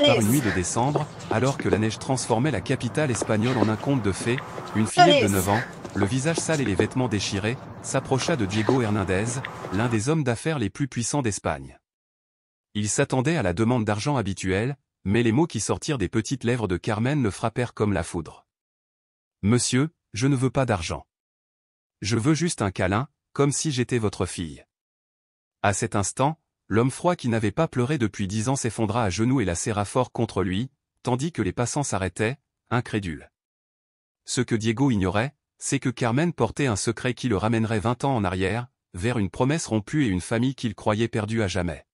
Par une nuit de décembre, alors que la neige transformait la capitale espagnole en un conte de fées, une fillette de 9 ans, le visage sale et les vêtements déchirés, s'approcha de Diego Hernandez, l'un des hommes d'affaires les plus puissants d'Espagne. Il s'attendait à la demande d'argent habituelle, mais les mots qui sortirent des petites lèvres de Carmen le frappèrent comme la foudre. « Monsieur, je ne veux pas d'argent. Je veux juste un câlin, comme si j'étais votre fille. » À cet instant, l'homme froid qui n'avait pas pleuré depuis 10 ans s'effondra à genoux et la serra fort contre lui, tandis que les passants s'arrêtaient, incrédules. Ce que Diego ignorait, c'est que Carmen portait un secret qui le ramènerait 20 ans en arrière, vers une promesse rompue et une famille qu'il croyait perdue à jamais.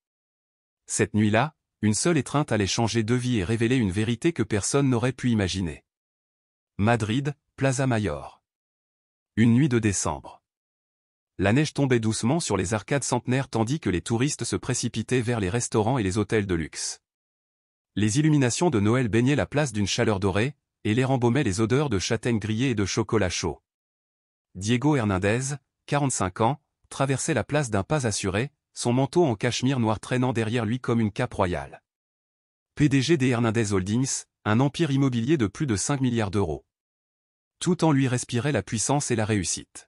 Cette nuit-là, une seule étreinte allait changer de vie et révéler une vérité que personne n'aurait pu imaginer. Madrid, Plaza Mayor. Une nuit de décembre. La neige tombait doucement sur les arcades centenaires tandis que les touristes se précipitaient vers les restaurants et les hôtels de luxe. Les illuminations de Noël baignaient la place d'une chaleur dorée, et l'air embaumaient les odeurs de châtaignes grillées et de chocolat chaud. Diego Hernandez, 45 ans, traversait la place d'un pas assuré, son manteau en cachemire noir traînant derrière lui comme une cape royale. PDG des Hernandez Holdings, un empire immobilier de plus de 5 milliards d'euros. Tout en lui respirait la puissance et la réussite.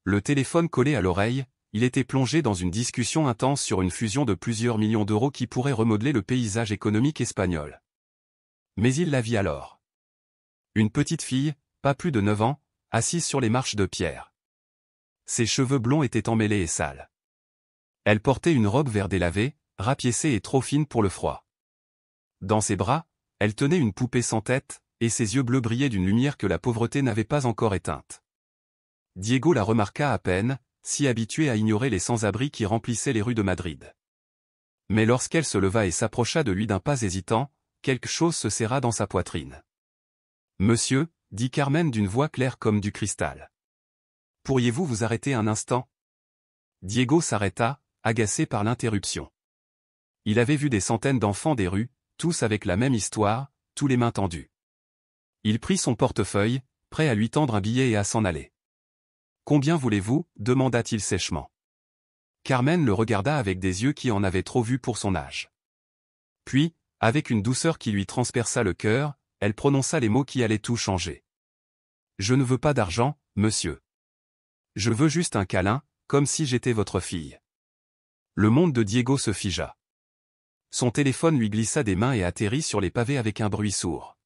Le téléphone collé à l'oreille, il était plongé dans une discussion intense sur une fusion de plusieurs millions d'euros qui pourrait remodeler le paysage économique espagnol. Mais il la vit alors. Une petite fille, pas plus de 9 ans, assise sur les marches de pierre. Ses cheveux blonds étaient emmêlés et sales. Elle portait une robe vert délavée, rapiécée et trop fine pour le froid. Dans ses bras, elle tenait une poupée sans tête, et ses yeux bleus brillaient d'une lumière que la pauvreté n'avait pas encore éteinte. Diego la remarqua à peine, si habitué à ignorer les sans-abri qui remplissaient les rues de Madrid. Mais lorsqu'elle se leva et s'approcha de lui d'un pas hésitant, quelque chose se serra dans sa poitrine. « Monsieur, » dit Carmen d'une voix claire comme du cristal. « Pourriez-vous vous arrêter un instant ?» Diego s'arrêta, agacé par l'interruption. Il avait vu des centaines d'enfants des rues, tous avec la même histoire, tous les mains tendues. Il prit son portefeuille, prêt à lui tendre un billet et à s'en aller. « Combien voulez-vous » demanda-t-il sèchement. Carmen le regarda avec des yeux qui en avaient trop vu pour son âge. Puis, avec une douceur qui lui transperça le cœur, elle prononça les mots qui allaient tout changer. « Je ne veux pas d'argent, monsieur. Je veux juste un câlin, comme si j'étais votre fille. » Le monde de Diego se figea. Son téléphone lui glissa des mains et atterrit sur les pavés avec un bruit sourd.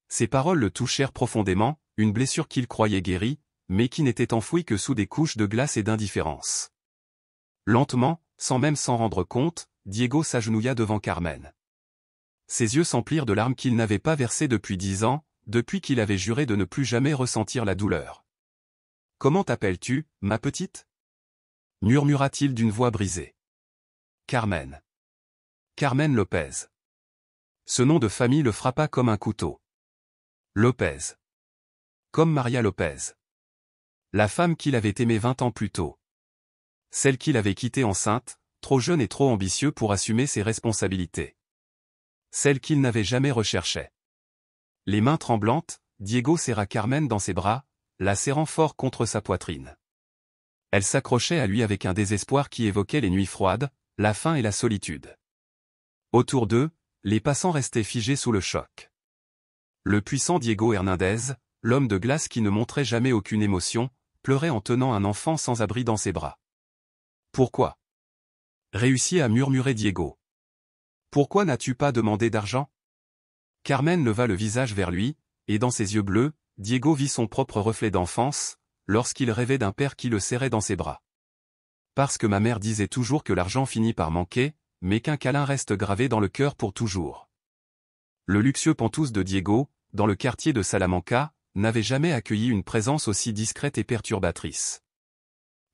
Ces paroles le touchèrent profondément, une blessure qu'il croyait guérie, mais qui n'était enfouie que sous des couches de glace et d'indifférence. Lentement, sans même s'en rendre compte, Diego s'agenouilla devant Carmen. Ses yeux s'emplirent de larmes qu'il n'avait pas versées depuis 10 ans, depuis qu'il avait juré de ne plus jamais ressentir la douleur. « Comment t'appelles-tu, ma petite » murmura-t-il d'une voix brisée. « Carmen. Carmen Lopez. » Ce nom de famille le frappa comme un couteau. Lopez. Comme Maria Lopez. La femme qu'il avait aimée 20 ans plus tôt. Celle qu'il avait quittée enceinte, trop jeune et trop ambitieux pour assumer ses responsabilités. Celle qu'il n'avait jamais recherchée. Les mains tremblantes, Diego serra Carmen dans ses bras, la serrant fort contre sa poitrine. Elle s'accrochait à lui avec un désespoir qui évoquait les nuits froides, la faim et la solitude. Autour d'eux, les passants restaient figés sous le choc. Le puissant Diego Hernandez, l'homme de glace qui ne montrait jamais aucune émotion, pleurait en tenant un enfant sans abri dans ses bras. « Pourquoi » réussit à murmurer Diego. « Pourquoi n'as-tu pas demandé d'argent » Carmen leva le visage vers lui, et dans ses yeux bleus, Diego vit son propre reflet d'enfance, lorsqu'il rêvait d'un père qui le serrait dans ses bras. Parce que ma mère disait toujours que l'argent finit par manquer, mais qu'un câlin reste gravé dans le cœur pour toujours. Le luxueux Penthouse de Diego, dans le quartier de Salamanca, n'avait jamais accueilli une présence aussi discrète et perturbatrice.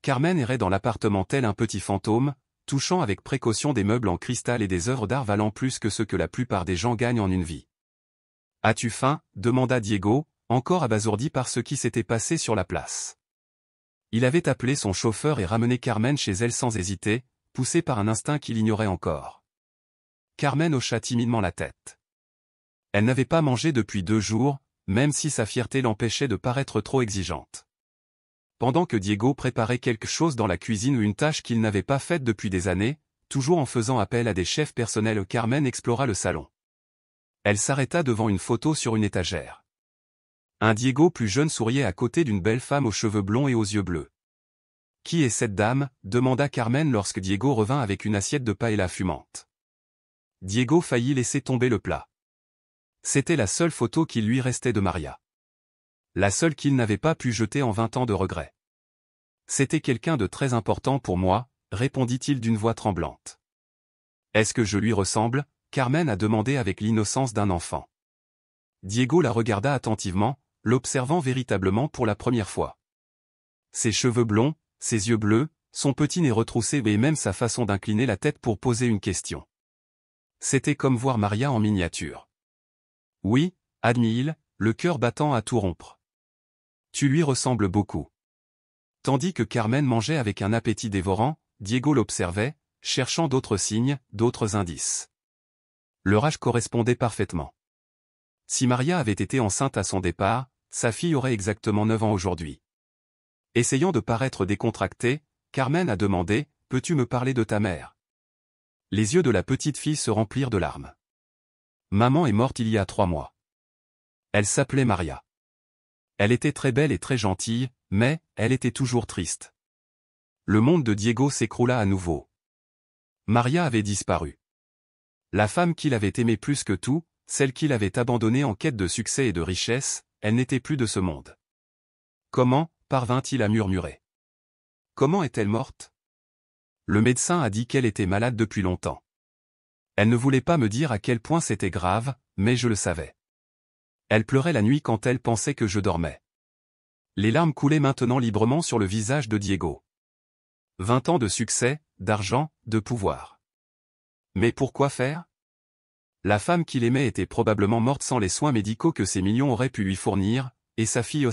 Carmen errait dans l'appartement tel un petit fantôme, touchant avec précaution des meubles en cristal et des œuvres d'art valant plus que ce que la plupart des gens gagnent en une vie. « As-tu faim » demanda Diego, encore abasourdi par ce qui s'était passé sur la place. Il avait appelé son chauffeur et ramené Carmen chez elle sans hésiter, poussé par un instinct qu'il ignorait encore. Carmen hocha timidement la tête. Elle n'avait pas mangé depuis 2 jours, même si sa fierté l'empêchait de paraître trop exigeante. Pendant que Diego préparait quelque chose dans la cuisine ou une tâche qu'il n'avait pas faite depuis des années, toujours en faisant appel à des chefs personnels. Carmen explora le salon. Elle s'arrêta devant une photo sur une étagère. Un Diego plus jeune souriait à côté d'une belle femme aux cheveux blonds et aux yeux bleus. « Qui est cette dame ?» demanda Carmen lorsque Diego revint avec une assiette de paella fumante. Diego faillit laisser tomber le plat. C'était la seule photo qu'il lui restait de Maria. La seule qu'il n'avait pas pu jeter en 20 ans de regrets. « C'était quelqu'un de très important pour moi », répondit-il d'une voix tremblante. « Est-ce que je lui ressemble ?» Carmen a demandé avec l'innocence d'un enfant. Diego la regarda attentivement, l'observant véritablement pour la première fois. Ses cheveux blonds, ses yeux bleus, son petit nez retroussé et même sa façon d'incliner la tête pour poser une question. C'était comme voir Maria en miniature. « Oui », admit-il, le cœur battant à tout rompre. « Tu lui ressembles beaucoup. » Tandis que Carmen mangeait avec un appétit dévorant, Diego l'observait, cherchant d'autres signes, d'autres indices. Leur âge correspondait parfaitement. Si Maria avait été enceinte à son départ, sa fille aurait exactement 9 ans aujourd'hui. Essayant de paraître décontractée, Carmen a demandé « Peux-tu me parler de ta mère ?» Les yeux de la petite fille se remplirent de larmes. « Maman est morte il y a 3 mois. Elle s'appelait Maria. Elle était très belle et très gentille, mais elle était toujours triste. » Le monde de Diego s'écroula à nouveau. Maria avait disparu. La femme qu'il avait aimée plus que tout, celle qu'il avait abandonnée en quête de succès et de richesse, elle n'était plus de ce monde. Comment parvint-il à murmurer? Comment est-elle morte? Le médecin a dit qu'elle était malade depuis longtemps. Elle ne voulait pas me dire à quel point c'était grave, mais je le savais. Elle pleurait la nuit quand elle pensait que je dormais. Les larmes coulaient maintenant librement sur le visage de Diego. 20 ans de succès, d'argent, de pouvoir. Mais pourquoi faire? La femme qu'il aimait était probablement morte sans les soins médicaux que ces millions auraient pu lui fournir, et sa fille,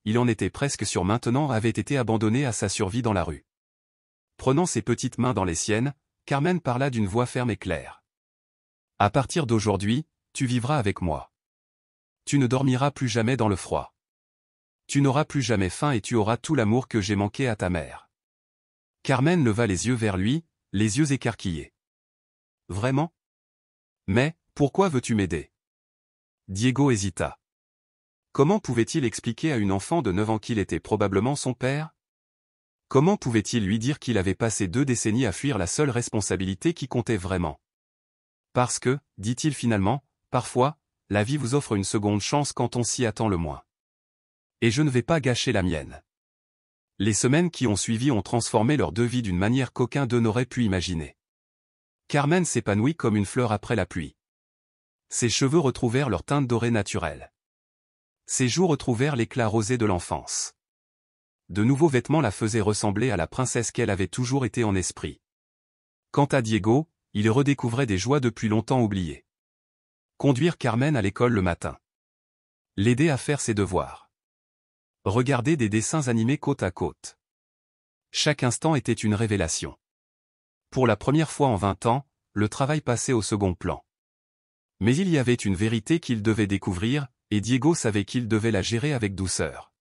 il en était presque sûr maintenant, avait été abandonnée à sa survie dans la rue. Prenant ses petites mains dans les siennes, Carmen parla d'une voix ferme et claire. « À partir d'aujourd'hui, tu vivras avec moi. Tu ne dormiras plus jamais dans le froid. Tu n'auras plus jamais faim et tu auras tout l'amour que j'ai manqué à ta mère. » Carmen leva les yeux vers lui, les yeux écarquillés. « Vraiment? Mais, pourquoi veux-tu m'aider? » Diego hésita. Comment pouvait-il expliquer à une enfant de 9 ans qu'il était probablement son père? Comment pouvait-il lui dire qu'il avait passé 2 décennies à fuir la seule responsabilité qui comptait vraiment? Parce que, dit-il finalement, parfois, la vie vous offre une seconde chance quand on s'y attend le moins. Et je ne vais pas gâcher la mienne. Les semaines qui ont suivi ont transformé leurs 2 vies d'une manière qu'aucun d'eux n'aurait pu imaginer. Carmen s'épanouit comme une fleur après la pluie. Ses cheveux retrouvèrent leur teinte dorée naturelle. Ses joues retrouvèrent l'éclat rosé de l'enfance. De nouveaux vêtements la faisaient ressembler à la princesse qu'elle avait toujours été en esprit. Quant à Diego, il redécouvrait des joies depuis longtemps oubliées. Conduire Carmen à l'école le matin. L'aider à faire ses devoirs. Regarder des dessins animés côte à côte. Chaque instant était une révélation. Pour la première fois en 20 ans, le travail passait au second plan. Mais il y avait une vérité qu'il devait découvrir, et Diego savait qu'il devait la gérer avec douceur.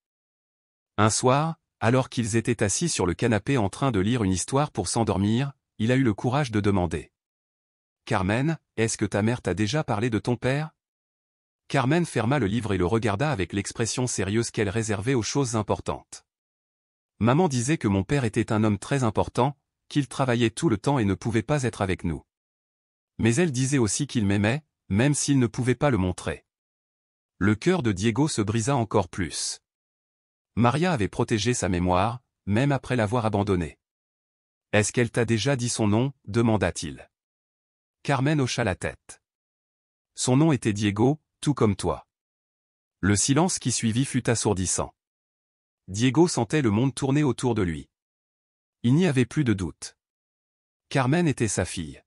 Un soir, alors qu'ils étaient assis sur le canapé en train de lire une histoire pour s'endormir, il a eu le courage de demander. « Carmen, est-ce que ta mère t'a déjà parlé de ton père ?» Carmen ferma le livre et le regarda avec l'expression sérieuse qu'elle réservait aux choses importantes. « Maman disait que mon père était un homme très important, qu'il travaillait tout le temps et ne pouvait pas être avec nous. Mais elle disait aussi qu'il m'aimait, même s'il ne pouvait pas le montrer. » Le cœur de Diego se brisa encore plus. Maria avait protégé sa mémoire, même après l'avoir abandonnée. « Est-ce qu'elle t'a déjà dit son nom ?» demanda-t-il. Carmen hocha la tête. Son nom était Diego, tout comme toi. Le silence qui suivit fut assourdissant. Diego sentait le monde tourner autour de lui. Il n'y avait plus de doute. Carmen était sa fille.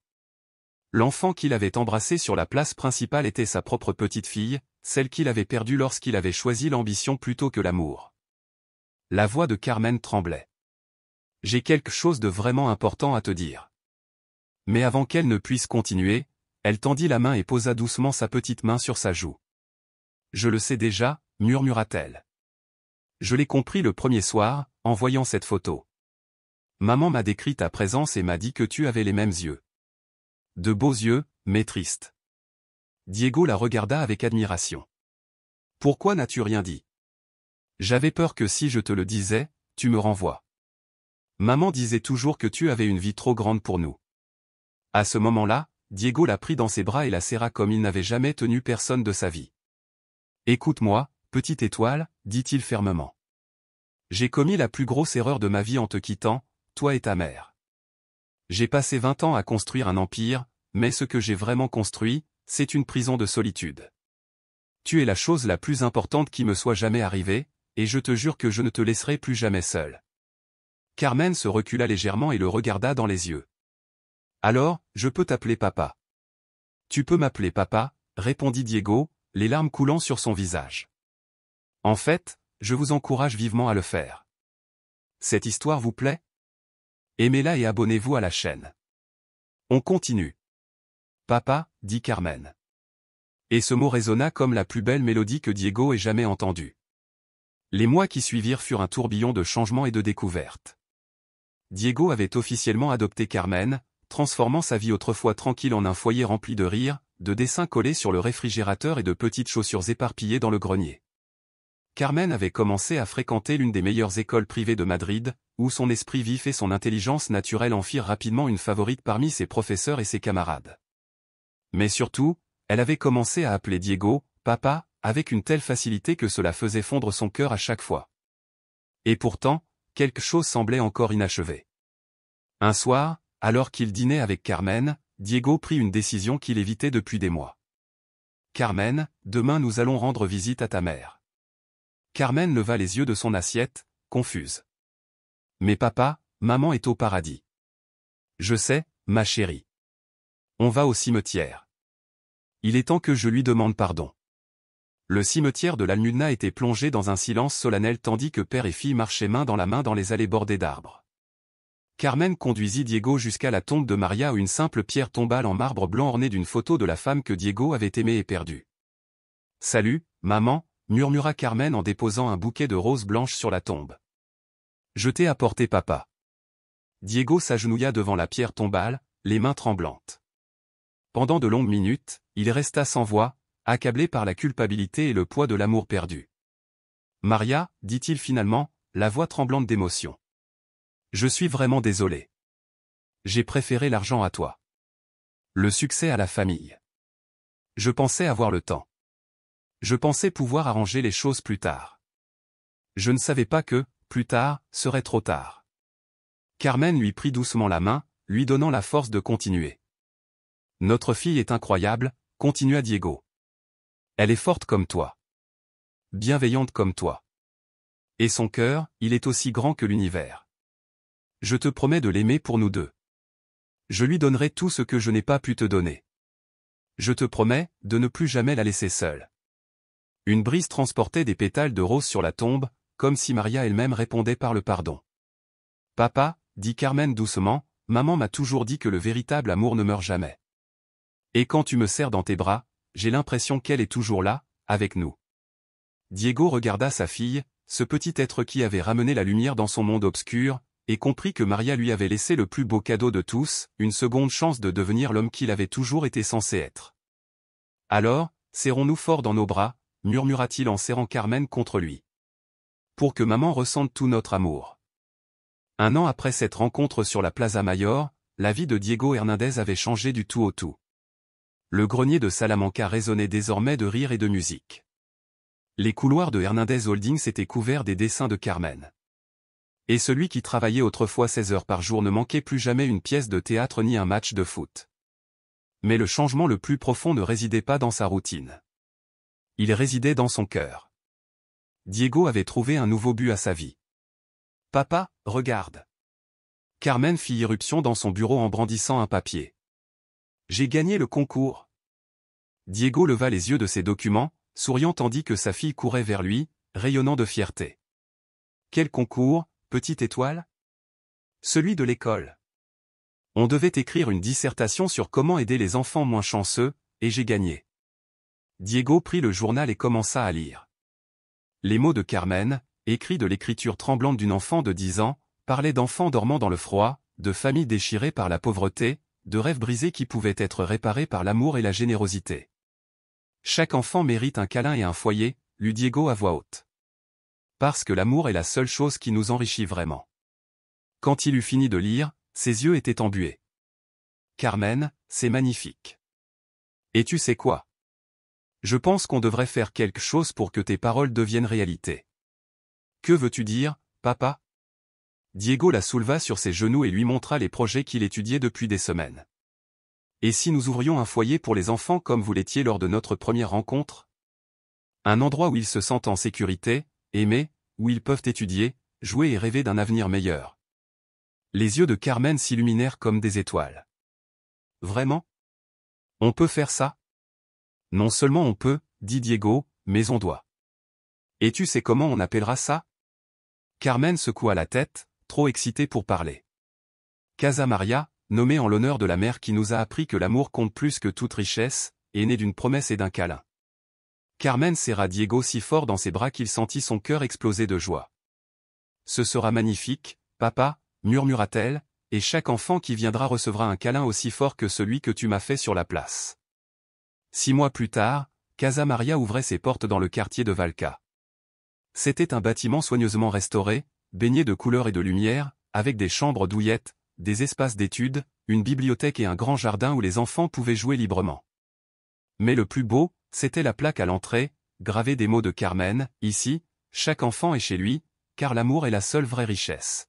L'enfant qu'il avait embrassé sur la place principale était sa propre petite fille, celle qu'il avait perdue lorsqu'il avait choisi l'ambition plutôt que l'amour. La voix de Carmen tremblait. « J'ai quelque chose de vraiment important à te dire. » Mais avant qu'elle ne puisse continuer, elle tendit la main et posa doucement sa petite main sur sa joue. « Je le sais déjà, » murmura-t-elle. « Je l'ai compris le premier soir, en voyant cette photo. Maman m'a décrit ta présence et m'a dit que tu avais les mêmes yeux. De beaux yeux, mais tristes. Diego la regarda avec admiration. Pourquoi n'as-tu rien dit? J'avais peur que si je te le disais, tu me renvoies. Maman disait toujours que tu avais une vie trop grande pour nous. À ce moment-là, Diego la prit dans ses bras et la serra comme il n'avait jamais tenu personne de sa vie. Écoute-moi, petite étoile, dit-il fermement. J'ai commis la plus grosse erreur de ma vie en te quittant, toi et ta mère. J'ai passé 20 ans à construire un empire, mais ce que j'ai vraiment construit, c'est une prison de solitude. Tu es la chose la plus importante qui me soit jamais arrivée, et je te jure que je ne te laisserai plus jamais seul. Carmen se recula légèrement et le regarda dans les yeux. Alors, je peux t'appeler papa. Tu peux m'appeler papa, répondit Diego, les larmes coulant sur son visage. En fait, je vous encourage vivement à le faire. Cette histoire vous plaît? Aimez-la et abonnez-vous à la chaîne. On continue. Papa, dit Carmen. Et ce mot résonna comme la plus belle mélodie que Diego ait jamais entendue. Les mois qui suivirent furent un tourbillon de changements et de découvertes. Diego avait officiellement adopté Carmen, transformant sa vie autrefois tranquille en un foyer rempli de rires, de dessins collés sur le réfrigérateur et de petites chaussures éparpillées dans le grenier. Carmen avait commencé à fréquenter l'une des meilleures écoles privées de Madrid, où son esprit vif et son intelligence naturelle en firent rapidement une favorite parmi ses professeurs et ses camarades. Mais surtout, elle avait commencé à appeler Diego « papa », avec une telle facilité que cela faisait fondre son cœur à chaque fois. Et pourtant, quelque chose semblait encore inachevé. Un soir, alors qu'il dînait avec Carmen, Diego prit une décision qu'il évitait depuis des mois. « Carmen, demain nous allons rendre visite à ta mère. » Carmen leva les yeux de son assiette, confuse. « Mais papa, maman est au paradis. »« Je sais, ma chérie. On va au cimetière. Il est temps que je lui demande pardon. » Le cimetière de l'Almudena était plongé dans un silence solennel tandis que père et fille marchaient main dans la main dans les allées bordées d'arbres. Carmen conduisit Diego jusqu'à la tombe de Maria où une simple pierre tombale en marbre blanc ornée d'une photo de la femme que Diego avait aimée et perdue. « Salut, maman », murmura Carmen en déposant un bouquet de roses blanches sur la tombe. « Je t'ai apporté papa. » Diego s'agenouilla devant la pierre tombale, les mains tremblantes. Pendant de longues minutes, il resta sans voix, accablé par la culpabilité et le poids de l'amour perdu. « Maria, dit-il finalement, la voix tremblante d'émotion. Je suis vraiment désolé. J'ai préféré l'argent à toi. Le succès à la famille. Je pensais avoir le temps. Je pensais pouvoir arranger les choses plus tard. Je ne savais pas que, plus tard, serait trop tard. » Carmen lui prit doucement la main, lui donnant la force de continuer. « Notre fille est incroyable, » continua Diego. Elle est forte comme toi. Bienveillante comme toi. Et son cœur, il est aussi grand que l'univers. Je te promets de l'aimer pour nous deux. Je lui donnerai tout ce que je n'ai pas pu te donner. Je te promets de ne plus jamais la laisser seule. Une brise transportait des pétales de rose sur la tombe, comme si Maria elle-même répondait par le pardon. Papa, dit Carmen doucement, maman m'a toujours dit que le véritable amour ne meurt jamais. Et quand tu me serres dans tes bras, j'ai l'impression qu'elle est toujours là, avec nous. Diego regarda sa fille, ce petit être qui avait ramené la lumière dans son monde obscur, et comprit que Maria lui avait laissé le plus beau cadeau de tous, une seconde chance de devenir l'homme qu'il avait toujours été censé être. Alors, serrons-nous fort dans nos bras, murmura-t-il en serrant Carmen contre lui. Pour que maman ressente tout notre amour. Un an après cette rencontre sur la Plaza Mayor, la vie de Diego Hernandez avait changé du tout au tout. Le grenier de Salamanca résonnait désormais de rire et de musique. Les couloirs de Hernandez Holdings étaient couverts des dessins de Carmen. Et celui qui travaillait autrefois 16 heures par jour ne manquait plus jamais une pièce de théâtre ni un match de foot. Mais le changement le plus profond ne résidait pas dans sa routine. Il résidait dans son cœur. Diego avait trouvé un nouveau but à sa vie. « Papa, regarde. » Carmen fit irruption dans son bureau en brandissant un papier. « J'ai gagné le concours. » Diego leva les yeux de ses documents, souriant tandis que sa fille courait vers lui, rayonnant de fierté. « Quel concours, petite étoile ? » Celui de l'école. On devait écrire une dissertation sur comment aider les enfants moins chanceux, et j'ai gagné. Diego prit le journal et commença à lire. Les mots de Carmen, écrits de l'écriture tremblante d'une enfant de 10 ans, Parlait d'enfants dormant dans le froid, de familles déchirées par la pauvreté, de rêves brisés qui pouvaient être réparés par l'amour et la générosité. Chaque enfant mérite un câlin et un foyer, lut Diego à voix haute. Parce que l'amour est la seule chose qui nous enrichit vraiment. Quand il eut fini de lire, ses yeux étaient embués. Carmen, c'est magnifique. Et tu sais quoi? Je pense qu'on devrait faire quelque chose pour que tes paroles deviennent réalité. Que veux-tu dire, papa? Diego la souleva sur ses genoux et lui montra les projets qu'il étudiait depuis des semaines. Et si nous ouvrions un foyer pour les enfants comme vous l'étiez lors de notre première rencontre? Un endroit où ils se sentent en sécurité, aimés, où ils peuvent étudier, jouer et rêver d'un avenir meilleur. Les yeux de Carmen s'illuminèrent comme des étoiles. Vraiment? On peut faire ça? Non seulement on peut, dit Diego, mais on doit. Et tu sais comment on appellera ça? Carmen secoua la tête, trop excitée pour parler. Casa Maria, nommée en l'honneur de la mère qui nous a appris que l'amour compte plus que toute richesse, est née d'une promesse et d'un câlin. Carmen serra Diego si fort dans ses bras qu'il sentit son cœur exploser de joie. Ce sera magnifique, papa, murmura-t-elle, et chaque enfant qui viendra recevra un câlin aussi fort que celui que tu m'as fait sur la place. 6 mois plus tard, Casa Maria ouvrait ses portes dans le quartier de Valca. C'était un bâtiment soigneusement restauré, baigné de couleurs et de lumière, avec des chambres douillettes, des espaces d'études, une bibliothèque et un grand jardin où les enfants pouvaient jouer librement. Mais le plus beau, c'était la plaque à l'entrée, gravée des mots de Carmen, ici, chaque enfant est chez lui, car l'amour est la seule vraie richesse.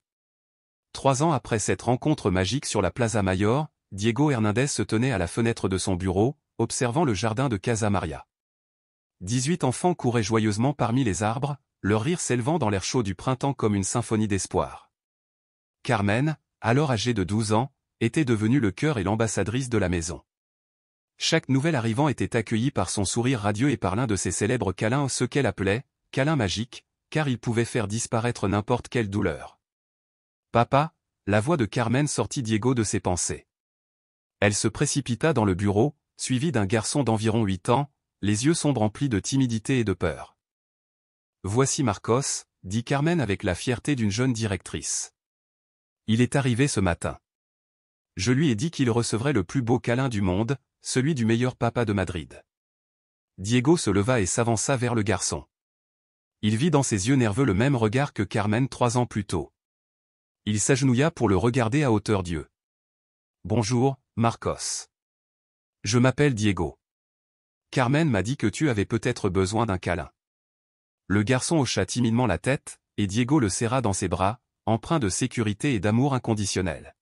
3 ans après cette rencontre magique sur la Plaza Mayor, Diego Hernandez se tenait à la fenêtre de son bureau, observant le jardin de Casa Maria. 18 enfants couraient joyeusement parmi les arbres, leur rire s'élevant dans l'air chaud du printemps comme une symphonie d'espoir. Carmen, alors âgée de 12 ans, était devenue le cœur et l'ambassadrice de la maison. Chaque nouvel arrivant était accueilli par son sourire radieux et par l'un de ses célèbres câlins, ce qu'elle appelait « câlin magique », car il pouvait faire disparaître n'importe quelle douleur. « Papa !» La voix de Carmen sortit Diego de ses pensées. Elle se précipita dans le bureau, suivie d'un garçon d'environ 8 ans, les yeux sombres remplis de timidité et de peur. « Voici Marcos », dit Carmen avec la fierté d'une jeune directrice. « Il est arrivé ce matin. Je lui ai dit qu'il recevrait le plus beau câlin du monde, celui du meilleur papa de Madrid. » Diego se leva et s'avança vers le garçon. Il vit dans ses yeux nerveux le même regard que Carmen 3 ans plus tôt. Il s'agenouilla pour le regarder à hauteur d'yeux. « Bonjour, Marcos. Je m'appelle Diego. Carmen m'a dit que tu avais peut-être besoin d'un câlin. » Le garçon hocha timidement la tête, et Diego le serra dans ses bras, empreint de sécurité et d'amour inconditionnel.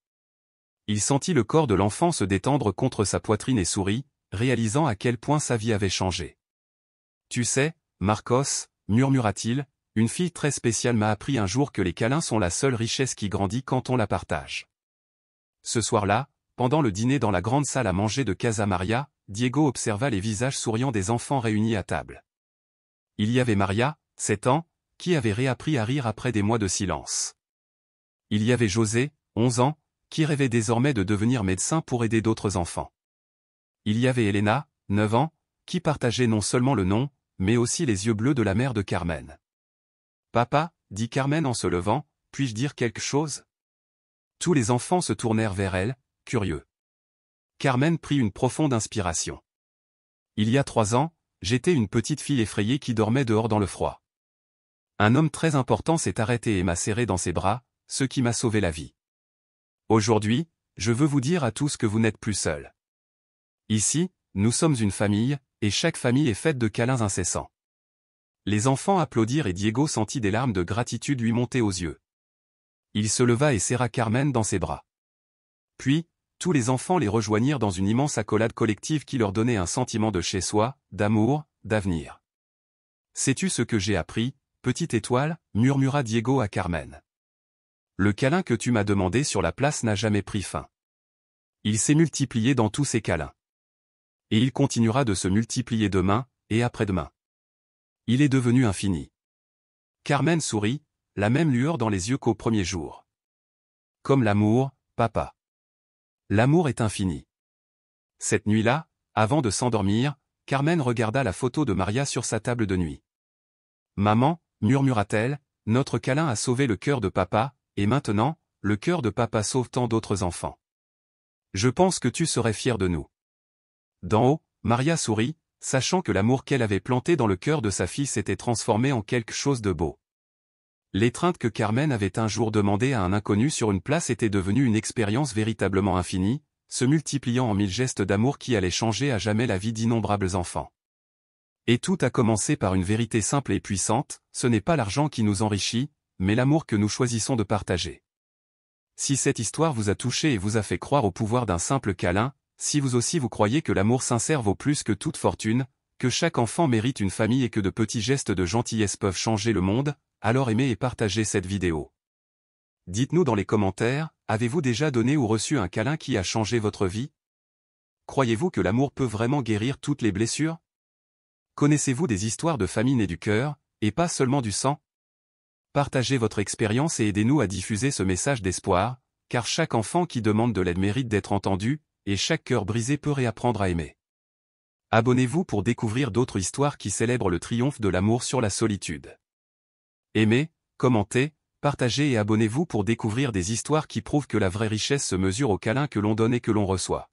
Il sentit le corps de l'enfant se détendre contre sa poitrine et sourit, réalisant à quel point sa vie avait changé. « Tu sais, Marcos, murmura-t-il, une fille très spéciale m'a appris un jour que les câlins sont la seule richesse qui grandit quand on la partage. » Ce soir-là, pendant le dîner dans la grande salle à manger de Casa Maria, Diego observa les visages souriants des enfants réunis à table. Il y avait Maria, 7 ans, qui avait réappris à rire après des mois de silence. Il y avait José, 11 ans, qui rêvait désormais de devenir médecin pour aider d'autres enfants. Il y avait Elena, 9 ans, qui partageait non seulement le nom, mais aussi les yeux bleus de la mère de Carmen. « Papa, dit Carmen en se levant, puis-je dire quelque chose ?» Tous les enfants se tournèrent vers elle, curieux. Carmen prit une profonde inspiration. « Il y a 3 ans, j'étais une petite fille effrayée qui dormait dehors dans le froid. Un homme très important s'est arrêté et m'a serré dans ses bras, ce qui m'a sauvé la vie. Aujourd'hui, je veux vous dire à tous que vous n'êtes plus seuls. Ici, nous sommes une famille, et chaque famille est faite de câlins incessants. » Les enfants applaudirent et Diego sentit des larmes de gratitude lui monter aux yeux. Il se leva et serra Carmen dans ses bras. Puis, tous les enfants les rejoignirent dans une immense accolade collective qui leur donnait un sentiment de chez-soi, d'amour, d'avenir. « Sais-tu ce que j'ai appris, petite étoile ?» murmura Diego à Carmen. « Le câlin que tu m'as demandé sur la place n'a jamais pris fin. Il s'est multiplié dans tous ces câlins. Et il continuera de se multiplier demain, et après-demain. Il est devenu infini. » Carmen sourit, la même lueur dans les yeux qu'au premier jour. « Comme l'amour, papa. L'amour est infini. » Cette nuit-là, avant de s'endormir, Carmen regarda la photo de Maria sur sa table de nuit. « Maman, murmura-t-elle, notre câlin a sauvé le cœur de papa, et maintenant, le cœur de papa sauve tant d'autres enfants. Je pense que tu serais fier de nous. D'en haut, Maria sourit, sachant que l'amour qu'elle avait planté dans le cœur de sa fille s'était transformé en quelque chose de beau. L'étreinte que Carmen avait un jour demandée à un inconnu sur une place était devenue une expérience véritablement infinie, se multipliant en 1000 gestes d'amour qui allaient changer à jamais la vie d'innombrables enfants. Et tout a commencé par une vérité simple et puissante, ce n'est pas l'argent qui nous enrichit, mais l'amour que nous choisissons de partager. Si cette histoire vous a touché et vous a fait croire au pouvoir d'un simple câlin, si vous aussi vous croyez que l'amour sincère vaut plus que toute fortune, que chaque enfant mérite une famille et que de petits gestes de gentillesse peuvent changer le monde, alors aimez et partagez cette vidéo. Dites-nous dans les commentaires, avez-vous déjà donné ou reçu un câlin qui a changé votre vie? Croyez-vous que l'amour peut vraiment guérir toutes les blessures? Connaissez-vous des histoires de famille nées du cœur, et pas seulement du sang? Partagez votre expérience et aidez-nous à diffuser ce message d'espoir, car chaque enfant qui demande de l'aide mérite d'être entendu, et chaque cœur brisé peut réapprendre à aimer. Abonnez-vous pour découvrir d'autres histoires qui célèbrent le triomphe de l'amour sur la solitude. Aimez, commentez, partagez et abonnez-vous pour découvrir des histoires qui prouvent que la vraie richesse se mesure au câlin que l'on donne et que l'on reçoit.